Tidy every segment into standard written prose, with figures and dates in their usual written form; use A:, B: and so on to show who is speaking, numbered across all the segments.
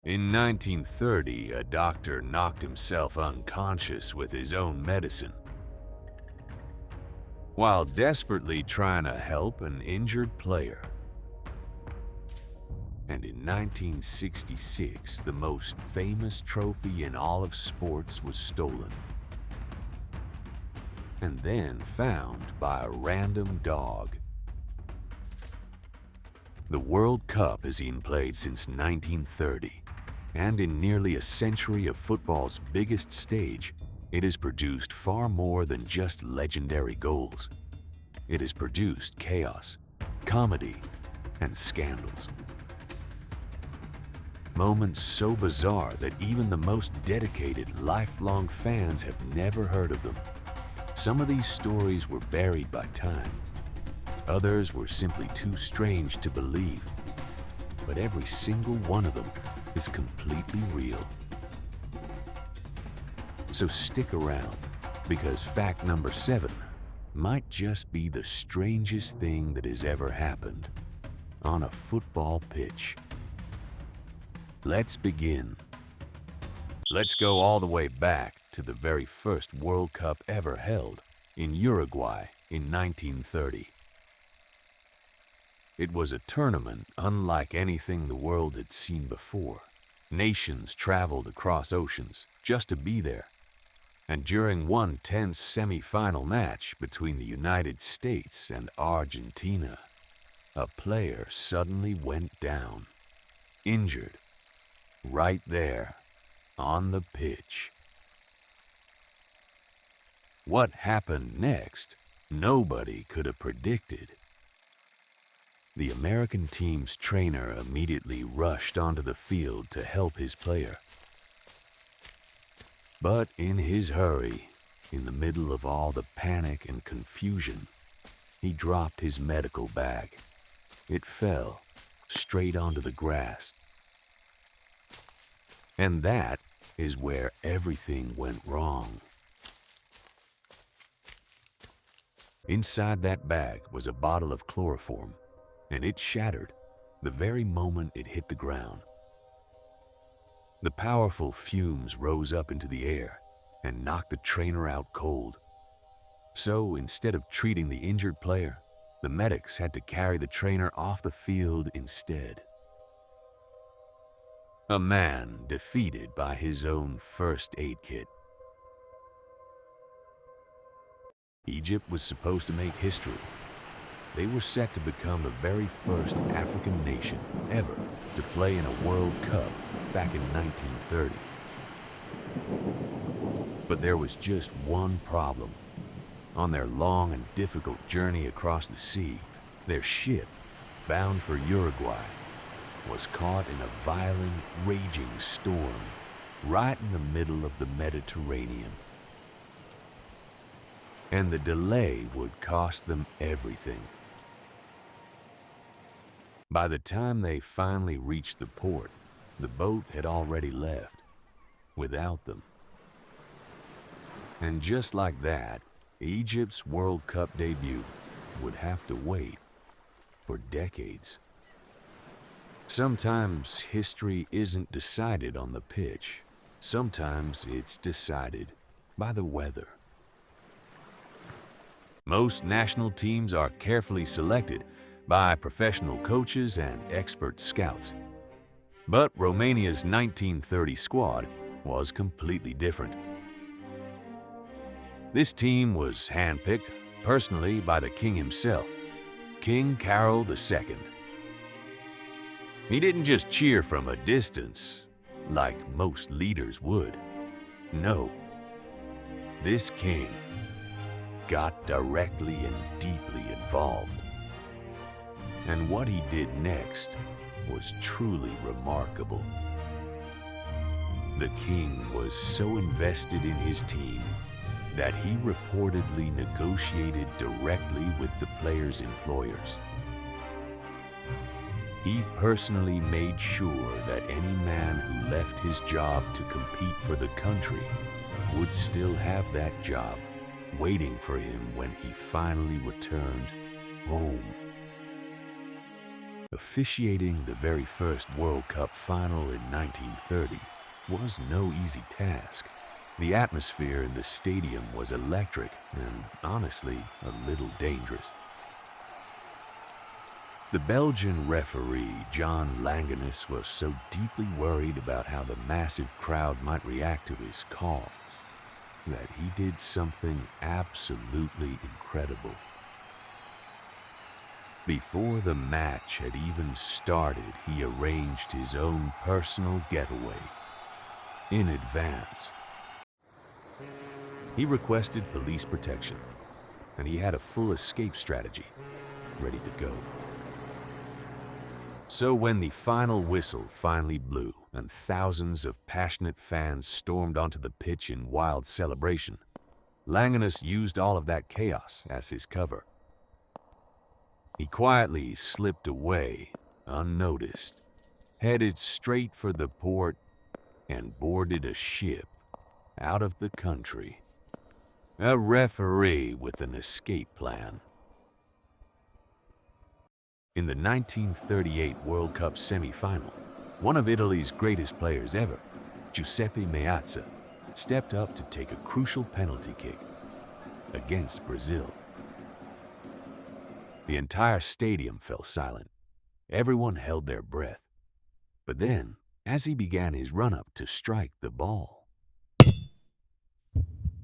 A: In 1930, a doctor knocked himself unconscious with his own medicine while desperately trying to help an injured player. And in 1966, the most famous trophy in all of sports was stolen and then found by a random dog. The World Cup has been played since 1930, and in nearly a century of football's biggest stage, it has produced far more than just legendary goals. It has produced chaos, comedy, and scandals. Moments so bizarre that even the most dedicated, lifelong fans have never heard of them. Some of these stories were buried by time. Others were simply too strange to believe. But every single one of them is completely real. So stick around, because fact number 7 might just be the strangest thing that has ever happened on a football pitch. Let's begin. Let's go all the way back to the very first World Cup ever held in Uruguay in 1930. It was a tournament unlike anything the world had seen before. Nations traveled across oceans just to be there. And during one tense semi-final match between the United States and Argentina, a player suddenly went down, injured, right there on the pitch. What happened next, nobody could have predicted. The American team's trainer immediately rushed onto the field to help his player. But in his hurry, in the middle of all the panic and confusion, he dropped his medical bag. It fell straight onto the grass. And that is where everything went wrong. Inside that bag was a bottle of chloroform, and it shattered the very moment it hit the ground. The powerful fumes rose up into the air and knocked the trainer out cold. So instead of treating the injured player, the medics had to carry the trainer off the field instead. A man defeated by his own first aid kit. Egypt was supposed to make history. They were set to become the very first African nation ever to play in a World Cup back in 1930. But there was just one problem. On their long and difficult journey across the sea, their ship, bound for Uruguay, was caught in a violent, raging storm right in the middle of the Mediterranean. And the delay would cost them everything. By the time they finally reached the port, the boat had already left, without them. And just like that, Egypt's World Cup debut would have to wait for decades. Sometimes history isn't decided on the pitch. Sometimes it's decided by the weather. Most national teams are carefully selected by professional coaches and expert scouts. But Romania's 1930 squad was completely different. This team was handpicked personally by the king himself, King Carol II. He didn't just cheer from a distance, like most leaders would. No, this king got directly and deeply involved. And what he did next was truly remarkable. The king was so invested in his team that he reportedly negotiated directly with the players' employers. He personally made sure that any man who left his job to compete for the country would still have that job waiting for him when he finally returned home. Officiating the very first World Cup final in 1930 was no easy task. The atmosphere in the stadium was electric and, honestly, a little dangerous. The Belgian referee, John Langenus, was so deeply worried about how the massive crowd might react to his calls that he did something absolutely incredible. Before the match had even started, he arranged his own personal getaway in advance. He requested police protection, and he had a full escape strategy ready to go. So when the final whistle finally blew and thousands of passionate fans stormed onto the pitch in wild celebration, Langenus used all of that chaos as his cover. He quietly slipped away, unnoticed, headed straight for the port, and boarded a ship out of the country. A referee with an escape plan. In the 1938 World Cup semi-final, one of Italy's greatest players ever, Giuseppe Meazza, stepped up to take a crucial penalty kick against Brazil. The entire stadium fell silent. Everyone held their breath. But then, as he began his run-up to strike the ball,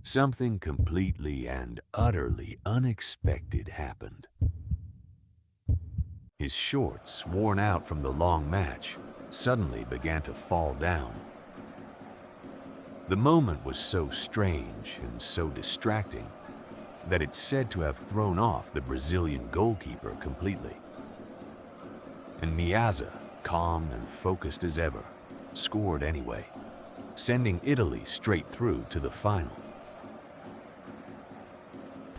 A: something completely and utterly unexpected happened. His shorts, worn out from the long match, suddenly began to fall down. The moment was so strange and so distracting that it's said to have thrown off the Brazilian goalkeeper completely. And Meazza, calm and focused as ever, scored anyway, sending Italy straight through to the final.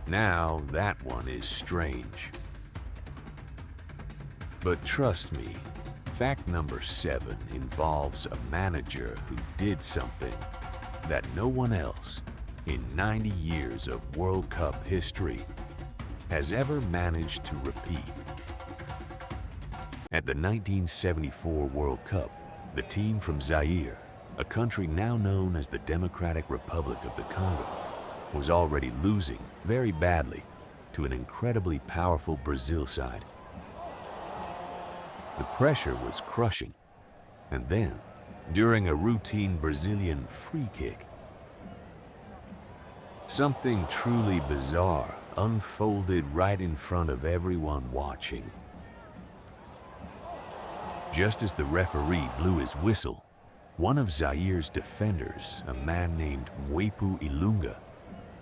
A: Now that one is strange. But trust me, fact number 7 involves a manager who did something that no one else in 90 years of World Cup history has ever managed to repeat. At the 1974 World Cup, the team from Zaire, a country now known as the Democratic Republic of the Congo, was already losing very badly to an incredibly powerful Brazil side. The pressure was crushing, and then, during a routine Brazilian free kick, something truly bizarre unfolded right in front of everyone watching. Just as the referee blew his whistle, one of Zaire's defenders, a man named Mwepu Ilunga,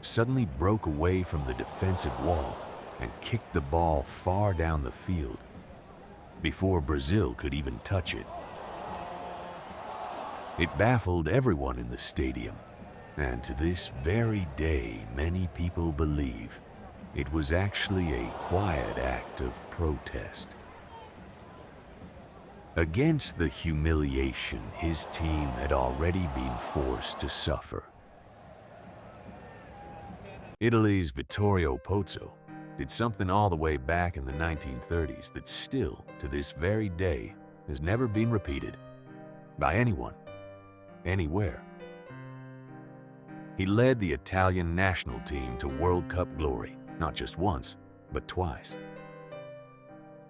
A: suddenly broke away from the defensive wall and kicked the ball far down the field before Brazil could even touch it. It baffled everyone in the stadium, and to this very day many people believe it was actually a quiet act of protest against the humiliation his team had already been forced to suffer. Italy's Vittorio Pozzo did something all the way back in the 1930s that still, to this very day, has never been repeated by anyone, anywhere. He led the Italian national team to World Cup glory, not just once, but twice.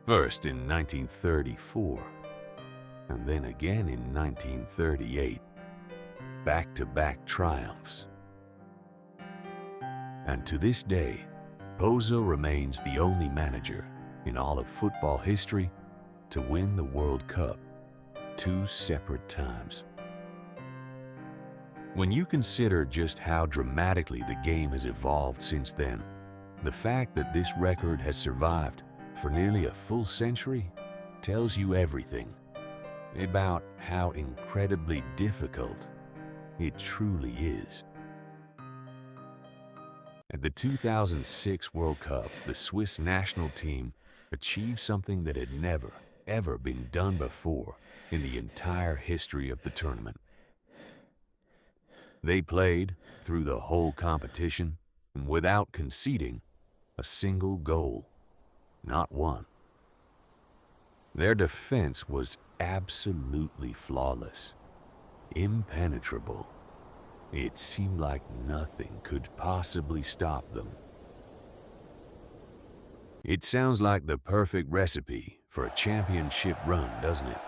A: First in 1934, and then again in 1938. Back-to-back triumphs. And to this day, Pozzo remains the only manager in all of football history to win the World Cup 2 separate times. When you consider just how dramatically the game has evolved since then, the fact that this record has survived for nearly a full century tells you everything about how incredibly difficult it truly is. At the 2006 World Cup, the Swiss national team achieved something that had never, ever been done before in the entire history of the tournament. They played through the whole competition and without conceding a single goal, not one. Their defense was absolutely flawless, impenetrable. It seemed like nothing could possibly stop them. It sounds like the perfect recipe for a championship run, doesn't it?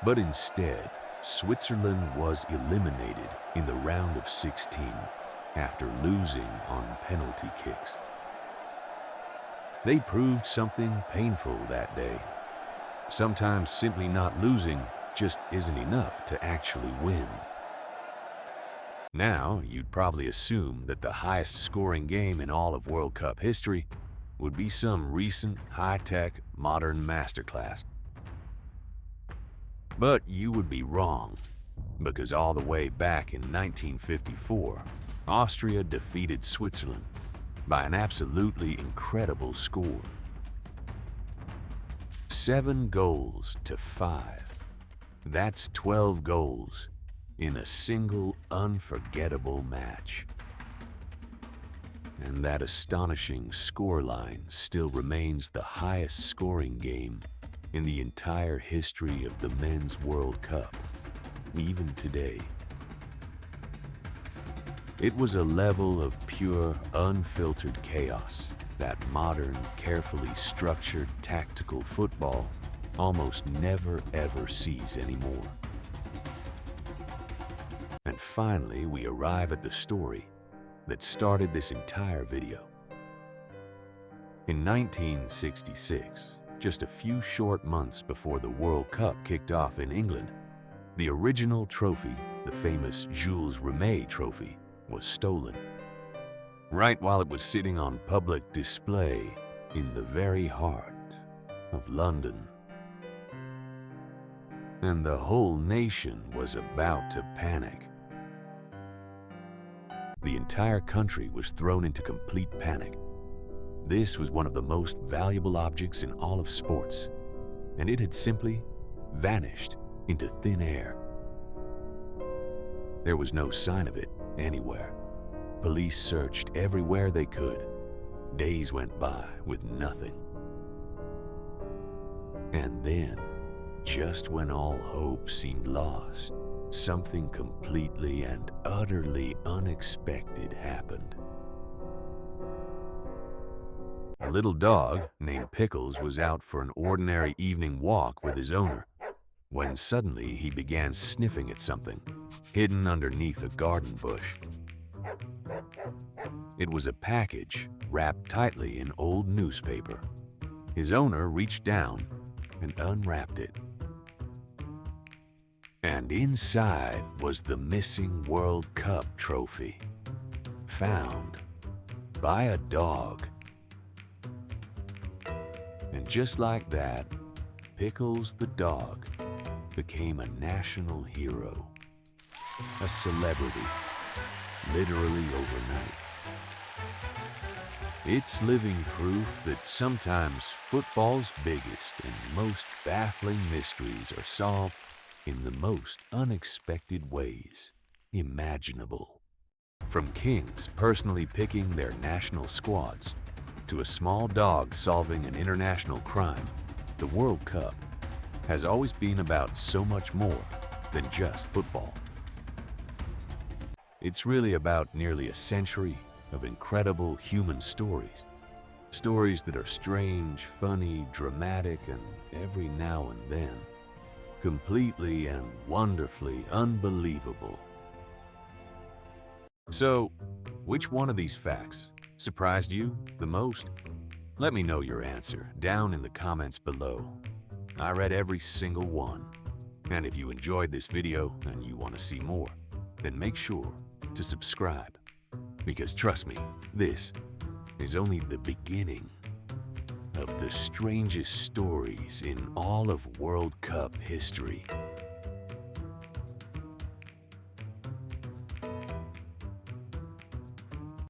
A: But instead, Switzerland was eliminated in the round of 16 after losing on penalty kicks. They proved something painful that day. Sometimes simply not losing just isn't enough to actually win. Now, you'd probably assume that the highest scoring game in all of World Cup history would be some recent, high-tech, modern masterclass. But you would be wrong, because all the way back in 1954, Austria defeated Switzerland by an absolutely incredible score. 7-5. That's 12 goals in a single unforgettable match. And that astonishing scoreline still remains the highest scoring game in the entire history of the Men's World Cup, even today. It was a level of pure, unfiltered chaos that modern, carefully structured tactical football almost never ever sees anymore. And finally, we arrive at the story that started this entire video. In 1966, just a few short months before the World Cup kicked off in England, the original trophy, the famous Jules Rimet trophy, was stolen, right while it was sitting on public display in the very heart of London. And the whole nation was about to panic. The entire country was thrown into complete panic. This was one of the most valuable objects in all of sports, and it had simply vanished into thin air. There was no sign of it anywhere. Police searched everywhere they could. Days went by with nothing. And then, just when all hope seemed lost, something completely and utterly unexpected happened. A little dog named Pickles was out for an ordinary evening walk with his owner, when suddenly he began sniffing at something hidden underneath a garden bush. It was a package wrapped tightly in old newspaper. His owner reached down and unwrapped it. And inside was the missing World Cup trophy, found by a dog. And just like that, Pickles the dog became a national hero, a celebrity, literally overnight. It's living proof that sometimes football's biggest and most baffling mysteries are solved in the most unexpected ways imaginable. From kings personally picking their national squads, to a small dog solving an international crime, the World Cup has always been about so much more than just football. It's really about nearly a century of incredible human stories. Stories that are strange, funny, dramatic, and every now and then, completely and wonderfully unbelievable. So, which one of these facts surprised you the most? Let me know your answer down in the comments below. I read every single one. And if you enjoyed this video and you want to see more, then make sure to subscribe. Because trust me, this is only the beginning of the strangest stories in all of World Cup history.